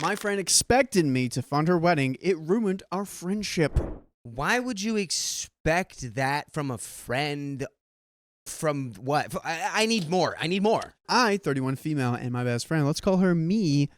my friend expected me to fund her wedding, it ruined our friendship. Why would you expect that from a friend? From what? I need more. I need more. I, 31 female, and my best friend, let's call her me,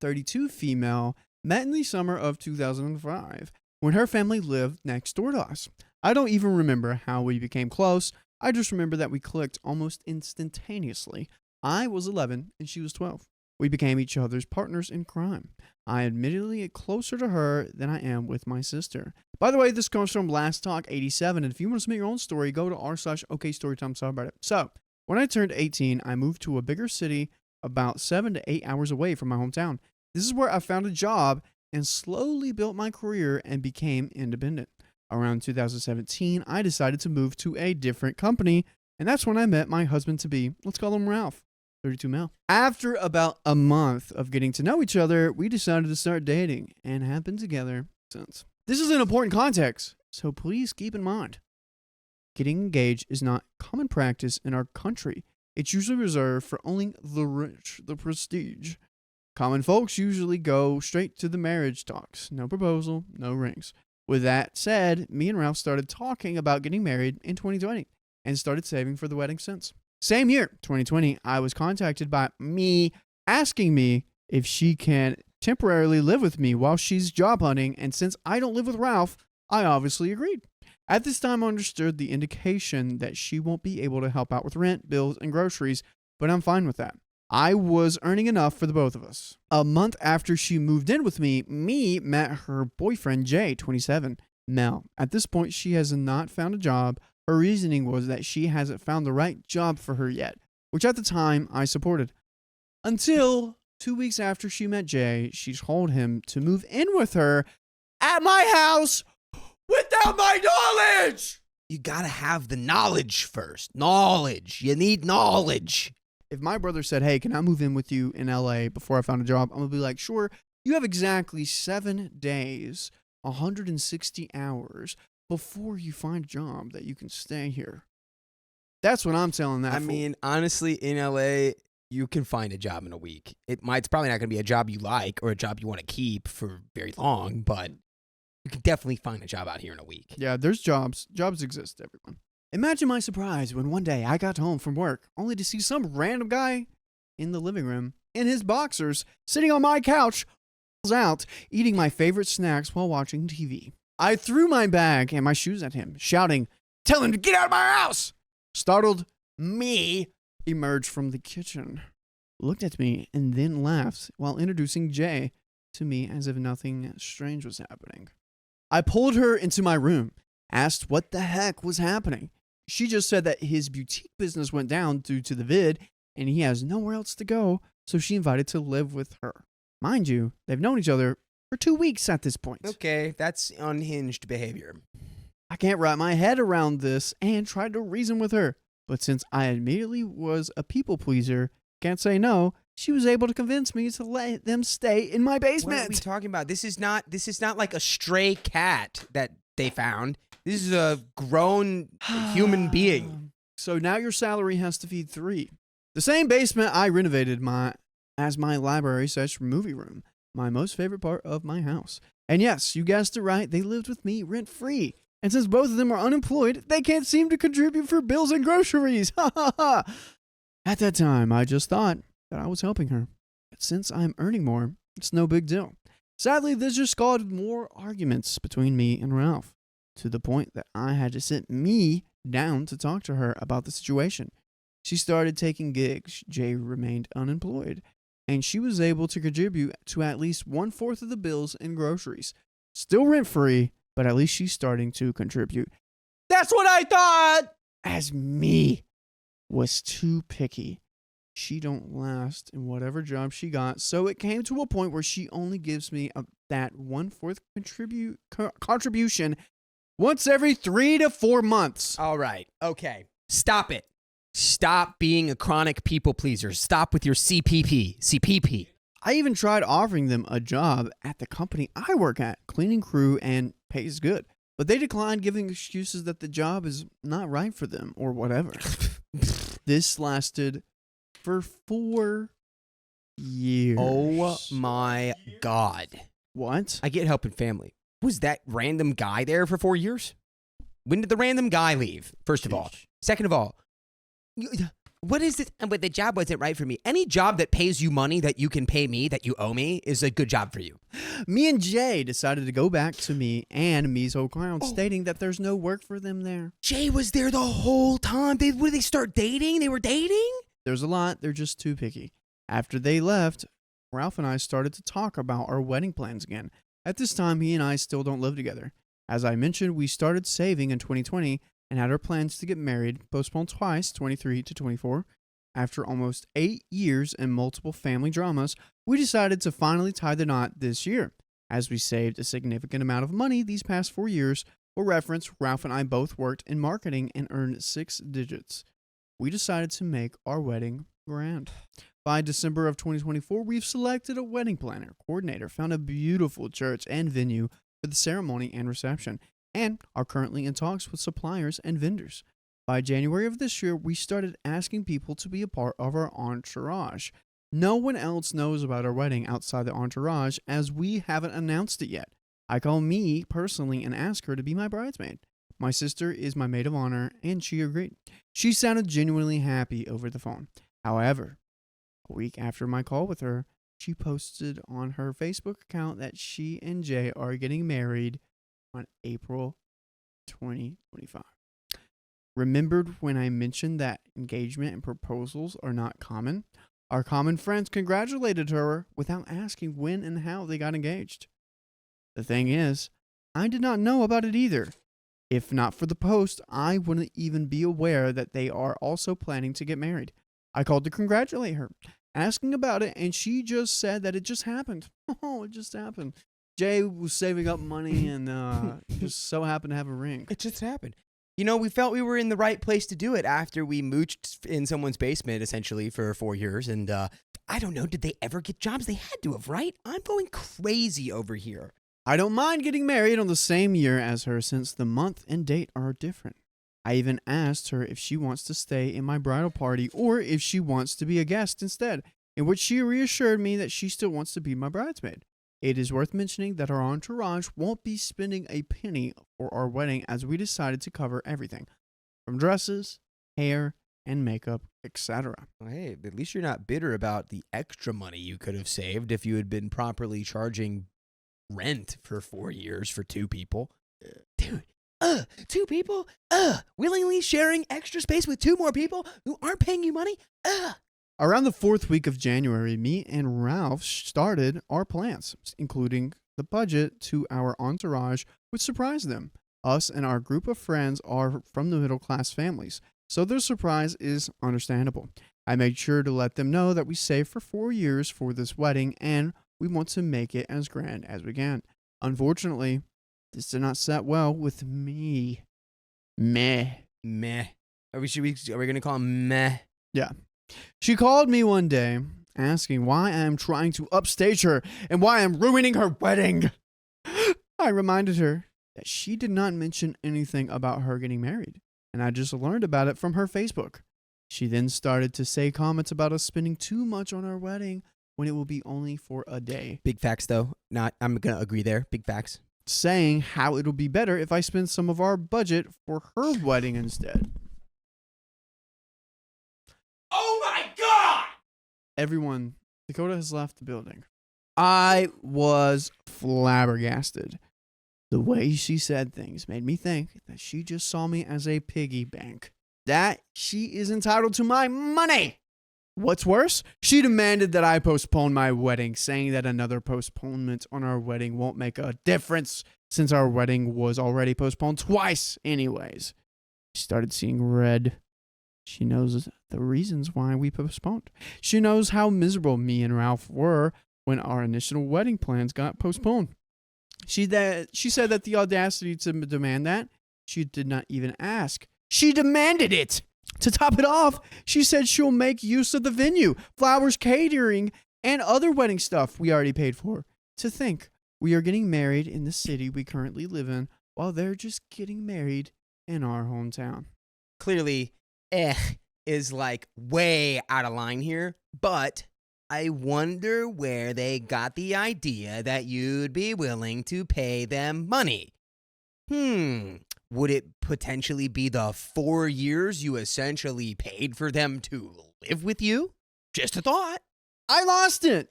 32 female, met in the summer of 2005 when her family lived next door to us. I don't even remember how we became close. I just remember that we clicked almost instantaneously. I was 11 and she was 12. We became each other's partners in crime. I admittedly get closer to her than I am with my sister. By the way, this comes from Last Talk 87, and if you want to submit your own story, go to r/OKStorytime subreddit. So, when I turned 18, I moved to a bigger city about 7 to 8 hours away from my hometown. This is where I found a job and slowly built my career and became independent. Around 2017, I decided to move to a different company, and that's when I met my husband-to-be. Let's call him Ralph, 32 male. After about a month of getting to know each other, we decided to start dating and have been together since. This is an important context, so please keep in mind. Getting engaged is not common practice in our country. It's usually reserved for only the rich, the prestige. Common folks usually go straight to the marriage talks. No proposal, no rings. With that said, me and Ralph started talking about getting married in 2020 and started saving for the wedding since. Same year, 2020, I was contacted by me asking me if she can temporarily live with me while she's job hunting, and since I don't live with Ralph, I obviously agreed. At this time, I understood the indication that she won't be able to help out with rent, bills, and groceries, but I'm fine with that. I was earning enough for the both of us. A month after she moved in with me met her boyfriend, Jay, 27, male. At this point, she has not found a job. Her reasoning was that she hasn't found the right job for her yet, which at the time I supported. Until 2 weeks after she met Jay, she told him to move in with her at my house without my knowledge. You gotta have the knowledge first. Knowledge. You need knowledge. If my brother said, hey, can I move in with you in LA before I found a job? I'm going to be like, sure. You have exactly 7 days, 160 hours before you find a job that you can stay here. That's what I'm telling that I mean, honestly, in LA, you can find a job in a week. It's probably not going to be a job you like or a job you want to keep for very long, but you can definitely find a job out here in a week. Yeah, there's jobs. Jobs exist, everyone. Imagine my surprise when one day I got home from work only to see some random guy in the living room in his boxers sitting on my couch out eating my favorite snacks while watching TV. I threw my bag and my shoes at him, shouting, "Tell him to get out of my house!" Startled, me emerged from the kitchen, looked at me, and then laughed while introducing Jay to me as if nothing strange was happening. I pulled her into my room, asked what the heck was happening. She just said that his boutique business went down due to the vid, and he has nowhere else to go, so she invited to live with her. Mind you, they've known each other for 2 weeks at this point. Okay, that's unhinged behavior. I can't wrap my head around this and tried to reason with her, but since I immediately was a people pleaser, can't say no, she was able to convince me to let them stay in my basement. What are we talking about? This is not like a stray cat that they found. This is a grown human being. So now your salary has to feed 3. The same basement I renovated as my library/movie room, my most favorite part of my house. And yes, you guessed it right, they lived with me rent-free. And since both of them are unemployed, they can't seem to contribute for bills and groceries. Ha ha ha. At that time, I just thought that I was helping her. But since I'm earning more, it's no big deal. Sadly, this just caused more arguments between me and Ralph, to the point that I had to sit me down to talk to her about the situation. She started taking gigs. Jay remained unemployed, and she was able to contribute to at least 1/4 of the bills and groceries. Still rent-free, but at least she's starting to contribute. That's what I thought! As me was too picky. She don't last in whatever job she got, so it came to a point where she only gives me that 1/4 contribution once every 3 to 4 months. All right. Okay. Stop it. Stop being a chronic people pleaser. Stop with your CPP. I even tried offering them a job at the company I work at, cleaning crew, and pays good. But they declined, giving excuses that the job is not right for them or whatever. This lasted for 4 years. Oh my God. What? I get helping family. Was that random guy there for 4 years? When did the random guy leave? First of all. Second of all, what is it? But the job wasn't right for me. Any job that pays you money that you can pay me, that you owe me, is a good job for you. Me and Jay decided to go back to me and Me's whole clown, stating that there's no work for them there. Jay was there the whole time. Did they start dating? They were dating? There's a lot. They're just too picky. After they left, Ralph and I started to talk about our wedding plans again. At this time, he and I still don't live together. As I mentioned, we started saving in 2020 and had our plans to get married postponed twice, 23 to 24. After almost 8 years and multiple family dramas, we decided to finally tie the knot this year. As we saved a significant amount of money these past 4 years, for reference, Ralph and I both worked in marketing and earned 6 digits. We decided to make our wedding grand. By December of 2024, we've selected a wedding planner, coordinator, found a beautiful church and venue for the ceremony and reception, and are currently in talks with suppliers and vendors. By January of this year, we started asking people to be a part of our entourage. No one else knows about our wedding outside the entourage, as we haven't announced it yet. I call me personally and ask her to be my bridesmaid. My sister is my maid of honor, and she agreed. She sounded genuinely happy over the phone. However, a week after my call with her, she posted on her Facebook account that she and Jay are getting married on April 2025. Remembered when I mentioned that engagement and proposals are not common? Our common friends congratulated her without asking when and how they got engaged. The thing is, I did not know about it either. If not for the post, I wouldn't even be aware that they are also planning to get married. I called to congratulate her, asking about it, and she just said that it just happened. Oh, it just happened. Jay was saving up money and just so happened to have a ring. It just happened. You know, we felt we were in the right place to do it after we mooched in someone's basement, essentially, for 4 years. And I don't know, did they ever get jobs? They had to have, right? I'm going crazy over here. I don't mind getting married on the same year as her since the month and date are different. I even asked her if she wants to stay in my bridal party or if she wants to be a guest instead, in which she reassured me that she still wants to be my bridesmaid. It is worth mentioning that our entourage won't be spending a penny for our wedding, as we decided to cover everything, from dresses, hair, and makeup, etc. Well, hey, at least you're not bitter about the extra money you could have saved if you had been properly charging rent for 4 years for 2 people. Dude, 2 people, willingly sharing extra space with 2 more people who aren't paying you money, Around the 4th week of January, me and Ralph started our plans, including the budget to our entourage, which surprised them. Us and our group of friends are from the middle-class families, so their surprise is understandable. I made sure to let them know that we saved for 4 years for this wedding, and we want to make it as grand as we can. Unfortunately, this did not set well with me. Meh. Are we going to call him meh? Yeah. She called me one day asking why I am trying to upstage her and why I am ruining her wedding. I reminded her that she did not mention anything about her getting married, and I just learned about it from her Facebook. She then started to say comments about us spending too much on our wedding when it will be only for a day. Big facts, though. I'm going to agree there. Big facts. Saying how it'll be better if I spend some of our budget for her wedding instead. Oh my God! Everyone, Dakota has left the building. I was flabbergasted. The way she said things made me think that she just saw me as a piggy bank. That she is entitled to my money. What's worse, she demanded that I postpone my wedding, saying that another postponement on our wedding won't make a difference since our wedding was already postponed twice anyways. She started seeing red. She knows the reasons why we postponed. She knows how miserable me and Ralph were when our initial wedding plans got postponed. She said that the audacity to demand that, she did not even ask. She demanded it. To top it off, she said she'll make use of the venue, flowers, catering, and other wedding stuff we already paid for. To think, we are getting married in the city we currently live in, while they're just getting married in our hometown. Clearly, is like way out of line here, but I wonder where they got the idea that you'd be willing to pay them money. Would it potentially be the 4 years you essentially paid for them to live with you? Just a thought. I lost it.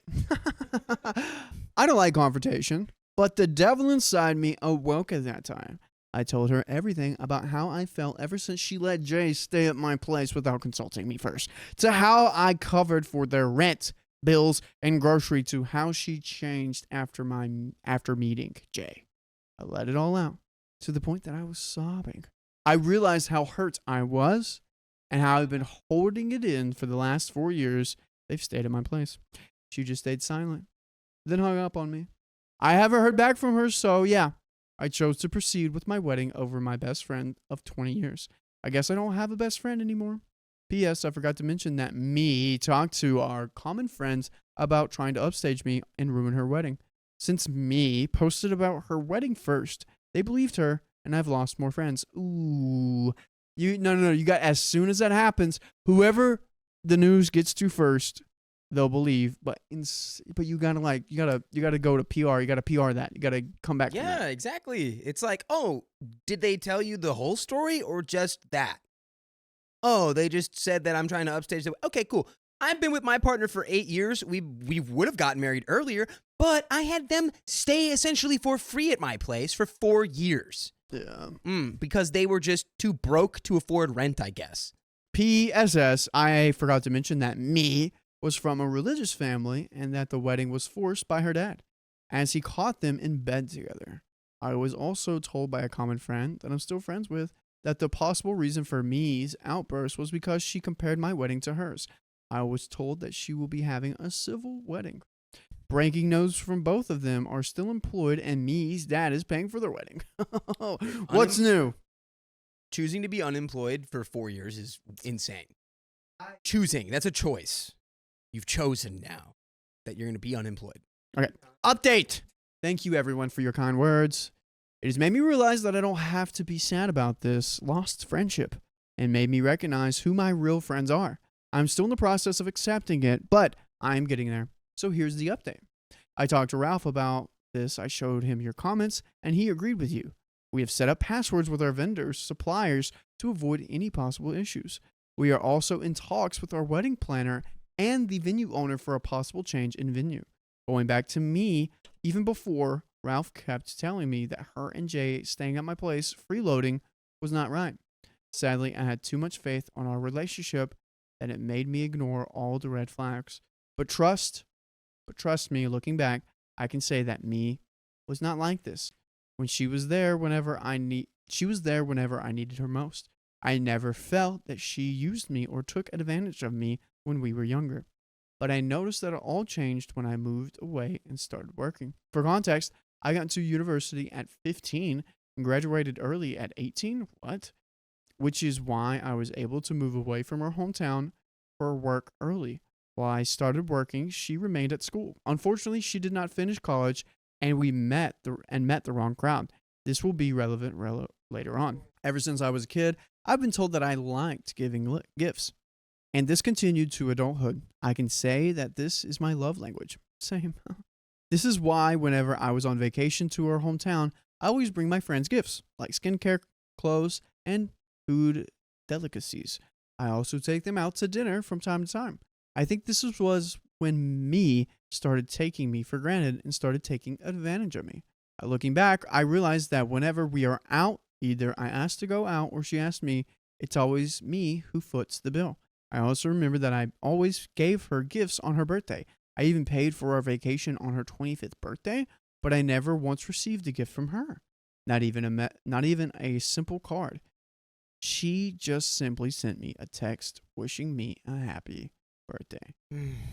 I don't like confrontation, but the devil inside me awoke at that time. I told her everything about how I felt ever since she let Jay stay at my place without consulting me first, to how I covered for their rent, bills, and grocery, to how she changed after meeting Jay. I let it all out to the point that I was sobbing. I realized how hurt I was and how I've been holding it in for the last 4 years. They've stayed at my place. She just stayed silent, then hung up on me. I haven't heard back from her, so yeah, I chose to proceed with my wedding over my best friend of 20 years. I guess I don't have a best friend anymore. P.S. I forgot to mention that me talked to our common friends about trying to upstage me and ruin her wedding. Since me posted about her wedding first, they believed her, and I've lost more friends. Ooh. You got, as soon as that happens, whoever the news gets to first, they'll believe. But you gotta go to PR. You gotta PR that. You gotta come back. Yeah, exactly. It's like, oh, did they tell you the whole story or just that? Oh, they just said that I'm trying to upstage the. Okay, cool. I've been with my partner for 8 years. We would have gotten married earlier, but I had them stay essentially for free at my place for 4 years. Yeah. Because they were just too broke to afford rent, I guess. PSS, I forgot to mention that me was from a religious family and that the wedding was forced by her dad, as he caught them in bed together. I was also told by a common friend that I'm still friends with that the possible reason for me's outburst was because she compared my wedding to hers. I was told that she will be having a civil wedding. Breaking news from both of them are still employed and me's dad is paying for their wedding. What's new? Choosing to be unemployed for 4 years is insane. Choosing, that's a choice. You've chosen now that you're going to be unemployed. Okay. Update. Thank you, everyone, for your kind words. It has made me realize that I don't have to be sad about this lost friendship and made me recognize who my real friends are. I'm still in the process of accepting it, but I'm getting there. So here's the update. I talked to Ralph about this. I showed him your comments, and he agreed with you. We have set up passwords with our vendors, suppliers, to avoid any possible issues. We are also in talks with our wedding planner and the venue owner for a possible change in venue. Going back to me, even before, Ralph kept telling me that her and Jay staying at my place freeloading was not right. Sadly, I had too much faith on our relationship that it made me ignore all the red flags. But trust me, looking back, I can say that me was not like this. When she was there whenever I needed her most. I never felt that she used me or took advantage of me when we were younger. But I noticed that it all changed when I moved away and started working. For context, I got into university at 15 and graduated early at 18. Which is why I was able to move away from her hometown for work early. While I started working, she remained at school. Unfortunately, she did not finish college, and we met the wrong crowd. This will be relevant later on. Ever since I was a kid, I've been told that I liked giving gifts. And this continued to adulthood. I can say that this is my love language. Same. This is why whenever I was on vacation to our hometown, I always bring my friends gifts, like skincare, clothes, and food delicacies. I also take them out to dinner from time to time. I think this was when me started taking me for granted and started taking advantage of me. Looking back, I realized that whenever we are out, either I asked to go out or she asked me, it's always me who foots the bill. I also remember that I always gave her gifts on her birthday. I even paid for our vacation on her 25th birthday, but I never once received a gift from her. Not even a simple card. She just simply sent me a text wishing me a happy birthday.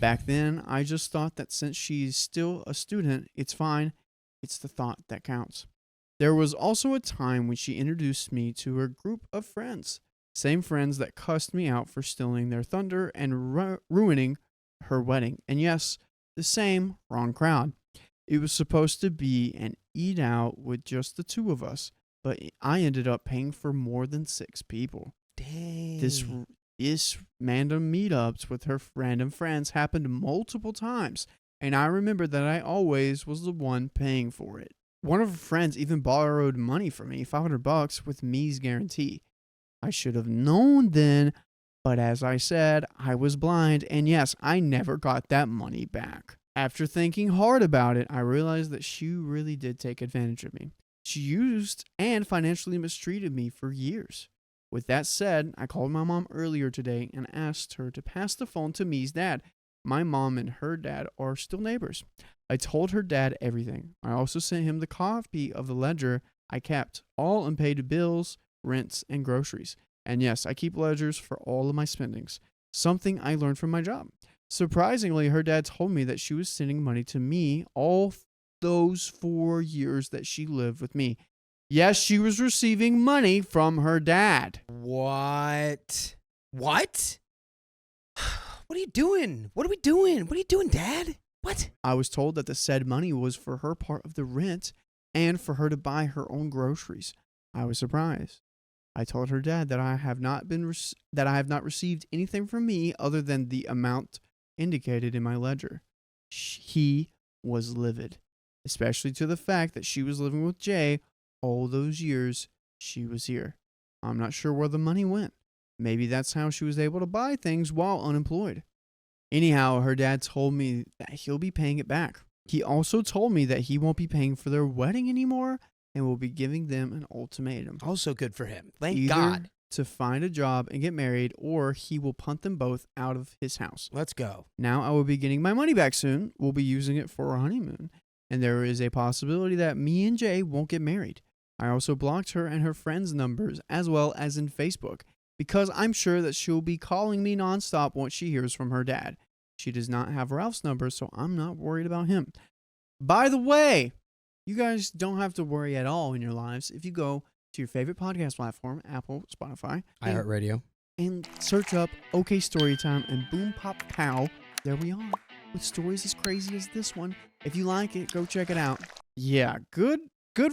Back then, I just thought that since she's still a student, it's fine. It's the thought that counts. There was also a time when she introduced me to her group of friends. Same friends that cussed me out for stealing their thunder and ruining her wedding. And yes, the same wrong crowd. It was supposed to be an eat out with just the two of us, but I ended up paying for more than 6 people. Dang. This random meetups with her random friends happened multiple times, and I remember that I always was the one paying for it. One of her friends even borrowed money from me, $500 with me's guarantee. I should have known then, but as I said, I was blind, and yes, I never got that money back. After thinking hard about it, I realized that she really did take advantage of me. She used and financially mistreated me for years. With that said, I called my mom earlier today and asked her to pass the phone to me's dad. My mom and her dad are still neighbors. I told her dad everything. I also sent him the copy of the ledger I kept, all unpaid bills, rents, and groceries. And yes, I keep ledgers for all of my spendings, something I learned from my job. Surprisingly, her dad told me that she was sending money to me all those 4 years that she lived with me. Yes, she was receiving money from her dad. What? What? What are you doing? What are we doing? What are you doing, Dad? What? I was told that the said money was for her part of the rent and for her to buy her own groceries. I was surprised. I told her dad that I have not received anything from me other than the amount indicated in my ledger. He was livid, especially to the fact that she was living with Jay all those years she was here. I'm not sure where the money went. Maybe that's how she was able to buy things while unemployed. Anyhow, her dad told me that he'll be paying it back. He also told me that he won't be paying for their wedding anymore and will be giving them an ultimatum. Also good for him. Thank Either God. to find a job and get married, or he will punt them both out of his house. Let's go. Now I will be getting my money back soon. We'll be using it for our honeymoon. And there is a possibility that me and Jay won't get married. I also blocked her and her friends' numbers as well as in Facebook, because I'm sure that she'll be calling me nonstop once she hears from her dad. She does not have Ralph's number, so I'm not worried about him. By the way, you guys don't have to worry at all in your lives if you go to your favorite podcast platform, Apple, Spotify, iHeartRadio, and search up OK Storytime and Boom Pop Pow. There we are, with stories as crazy as this one. If you like it, go check it out. Yeah, good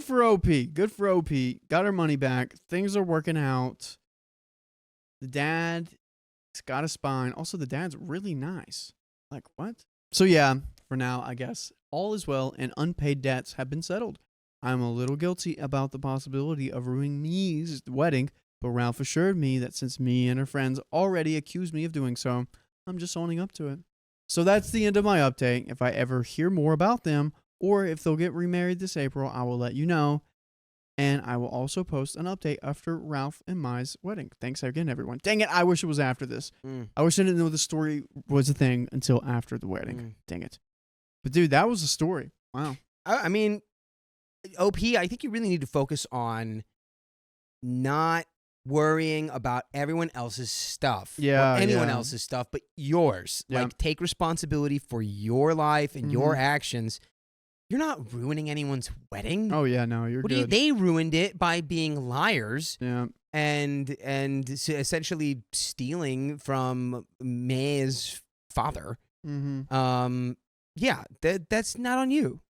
for OP. Good for OP. Got her money back. Things are working out. The dad's got a spine. Also, the dad's really nice. Like, what? So yeah, for now, I guess all is well and unpaid debts have been settled. I'm a little guilty about the possibility of ruining me's wedding, but Ralph assured me that since me and her friends already accused me of doing so, I'm just owning up to it. So that's the end of my update. If I ever hear more about them, or if they'll get remarried this April, I will let you know. And I will also post an update after Ralph and Mai's wedding. Thanks again, everyone. Dang it, I wish it was after this. I wish I didn't know the story was a thing until after the wedding. Dang it. But dude, that was a story. Wow. I mean, OP, I think you really need to focus on not worrying about everyone else's stuff. Or anyone else's stuff, but yours. Yeah. Like, take responsibility for your life and your actions. You're not ruining anyone's wedding. Oh yeah, no, you're good. They ruined it by being liars. Yeah. And essentially stealing from May's father. Mm-hmm. Yeah, that's not on you.